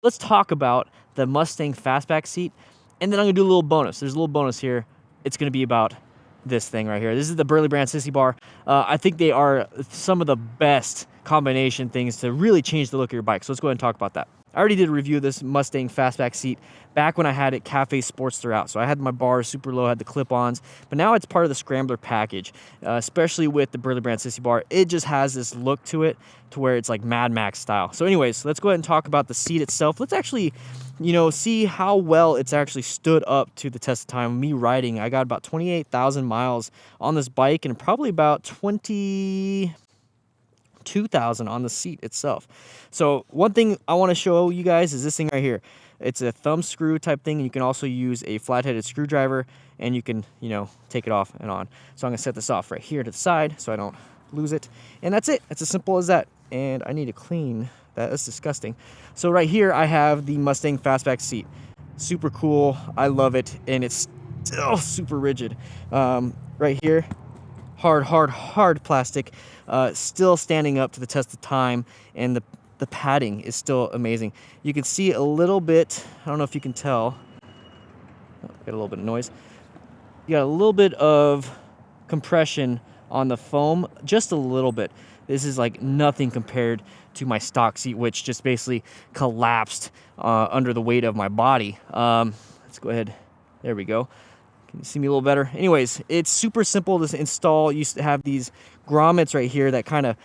Let's talk about the Mustang Fastback seat, and then I'm gonna do a little bonus. There's a little bonus here. It's gonna be about this thing right here. This is the Burly Brand Sissy bar. I think they are some of the best combination things to really change the look of your bike. So let's go ahead and talk about that. I already did a review of this Mustang Fastback seat back when I had it Cafe Sportster out. So I had my bars super low, had the clip-ons, but now it's part of the Scrambler package, especially with the Burly Brand Sissy bar. It just has this look to it to where it's like Mad Max style. So anyways, let's go ahead and talk about the seat itself. Let's actually, see how well it's actually stood up to the test of time. Me riding, I got about 28,000 miles on this bike and probably about 22,000 on the seat itself. So one thing I want to show you guys is this thing right here. It's a thumb screw type thing, and you can also use a flat-headed screwdriver, and you can, take it off and on. So I'm gonna set this off right here to the side so I don't lose it. And that's it. It's as simple as that. And I need to clean that. That's disgusting. So right here I have the Mustang Fastback seat. Super cool. I love it, and it's still super rigid. Right here, hard plastic, still standing up to the test of time, and the padding is still amazing. You can see a little bit, I don't know if you can tell, got a little bit of noise. You got a little bit of compression on the foam, just a little bit. This is like nothing compared to my stock seat, which just basically collapsed under the weight of my body. Let's go ahead, there we go. Can you see me a little better? Anyways, it's super simple to install. You used to have these grommets right here that kind of,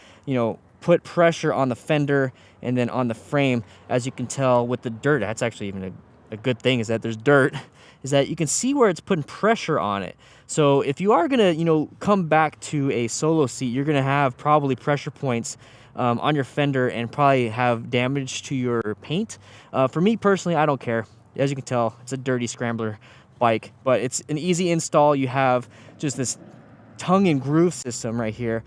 put pressure on the fender and then on the frame. As you can tell with the dirt, that's actually even a good thing, is that there's dirt, is that you can see where it's putting pressure on it. So if you are gonna, come back to a solo seat, you're gonna have probably pressure points on your fender and probably have damage to your paint. For me personally, I don't care. As you can tell, it's a dirty Scrambler bike, but it's an easy install. You have just this tongue and groove system right here,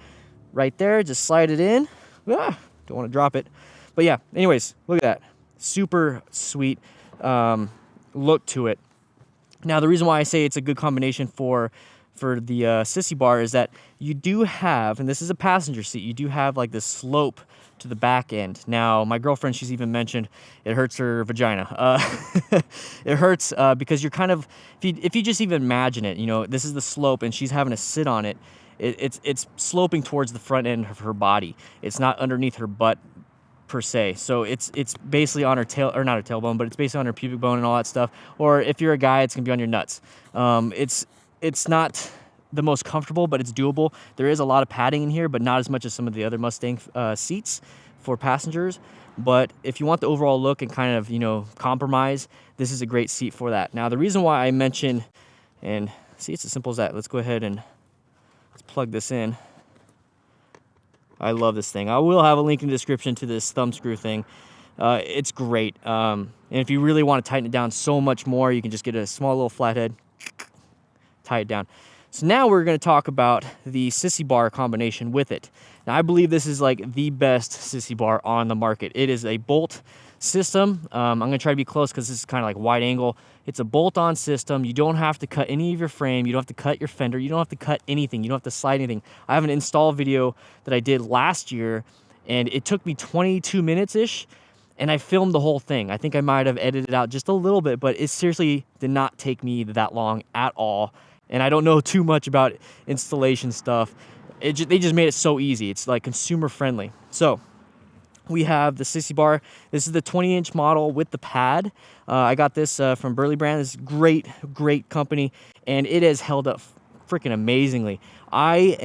right there. Just slide it in. Don't want to drop it, but yeah. Anyways, look at that, super sweet look to it. Now, the reason why I say it's a good combination for the Sissy bar is that you do have, and this is a passenger seat, you do have like this slope to the back end. Now, my girlfriend, she's even mentioned it hurts her vagina. It hurts because you're kind of, if you just even imagine it, this is the slope and she's having to sit on it. It's sloping towards the front end of her body. It's not underneath her butt per se. So it's basically on her tail, or not her tailbone, but it's basically on her pubic bone and all that stuff. Or if you're a guy, it's gonna be on your nuts. It's not the most comfortable, but it's doable. There is a lot of padding in here, but not as much as some of the other Mustang seats for passengers. But if you want the overall look and kind of, compromise, this is a great seat for that. Now, the reason why I mention, and see, it's as simple as that. Let's go ahead and let's plug this in. I love this thing. I will have a link in the description to this thumb screw thing. It's great. And if you really want to tighten it down so much more, you can just get a small little flathead, tie it down. So now we're going to talk about the Sissy bar combination with it. Now, I believe this is like the best Sissy bar on the market. It is a bolt system. I'm going to try to be close because this is kind of like wide angle. It's a bolt-on system. You don't have to cut any of your frame. You don't have to cut your fender. You don't have to cut anything. You don't have to slide anything. I have an install video that I did last year, and it took me 22 minutes-ish, and I filmed the whole thing. I think I might have edited out just a little bit, but it seriously did not take me that long at all. And I don't know too much about installation stuff. They just made it so easy. It's like consumer friendly. So we have the Sissy bar. This is the 20-inch model with the pad. I got this from Burly Brand. This is great company, and it has held up freaking amazingly. I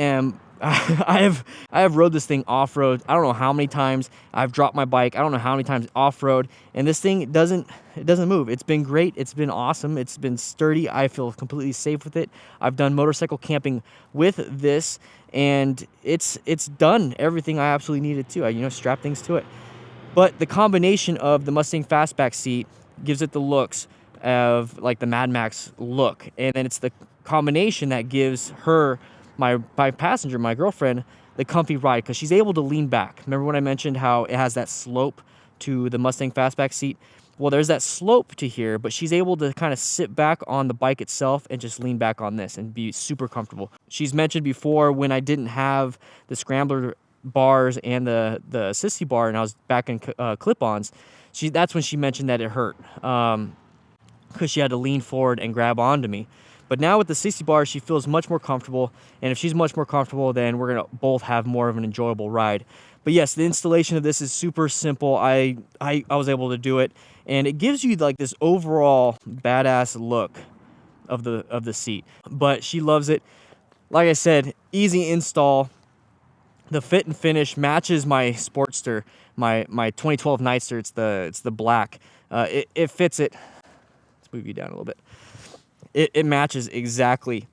have rode this thing off-road. I don't know how many times. I've dropped my bike. I don't know how many times off-road, and this thing doesn't move. It's been great. It's been awesome. It's been sturdy. I feel completely safe with it. I've done motorcycle camping with this, and it's done everything I absolutely needed to. I strap things to it. But the combination of the Mustang Fastback seat gives it the looks of like the Mad Max look, and then it's the combination that gives her, my passenger, my girlfriend, the comfy ride, because she's able to lean back. Remember when I mentioned how it has that slope to the Mustang Fastback seat? Well, there's that slope to here, but she's able to kind of sit back on the bike itself and just lean back on this and be super comfortable. She's mentioned before, when I didn't have the Scrambler bars and the Sissy bar and I was back in clip-ons, that's when she mentioned that it hurt, because she had to lean forward and grab onto me. But now with the Sissy bar, she feels much more comfortable, and if she's much more comfortable, then we're gonna both have more of an enjoyable ride. But yes, the installation of this is super simple. I was able to do it, and it gives you like this overall badass look of the seat. But she loves it. Like I said, easy install. The fit and finish matches my Sportster, my 2012 Nightster. It's the black. It fits it. Let's move you down a little bit. It matches exactly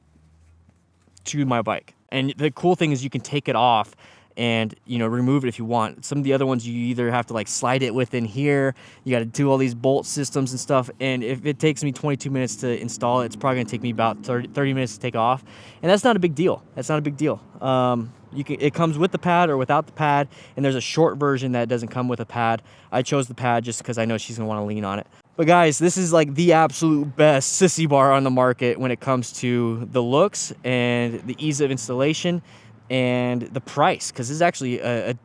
to my bike. And the cool thing is you can take it off and, you know, remove it if you want. Some of the other ones, you either have to like slide it within here, you got to do all these bolt systems and stuff, and if it takes me 22 minutes to install it, it's probably gonna take me about 30 minutes to take off, and that's not a big deal. It comes with the pad or without the pad, and there's a short version that doesn't come with a pad. I chose the pad just because I know she's gonna want to lean on it. But guys, this is like the absolute best Sissy bar on the market when it comes to the looks and the ease of installation and the price, because this is actually a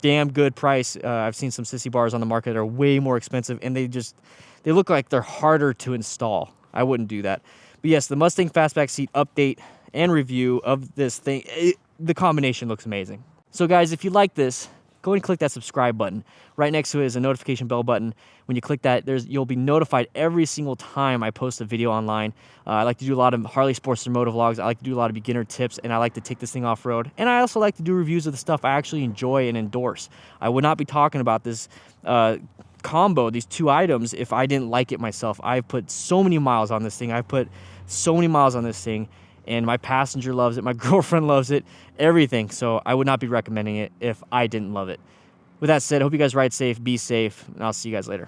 damn good price. I've seen some Sissy bars on the market that are way more expensive, and they look like they're harder to install. I wouldn't do that. But yes, the Mustang Fastback seat update and review of this thing, the combination looks amazing. So guys, if you like this, go ahead and click that subscribe button. Right next to it is a notification bell button. When you click that, you'll be notified every single time I post a video online. I like to do a lot of Harley Sportster moto vlogs. I like to do a lot of beginner tips, and I like to take this thing off-road. And I also like to do reviews of the stuff I actually enjoy and endorse. I would not be talking about this combo, these two items, if I didn't like it myself. I've put so many miles on this thing. And my passenger loves it, my girlfriend loves it, everything. So I would not be recommending it if I didn't love it. With that said, I hope you guys ride safe, be safe, and I'll see you guys later.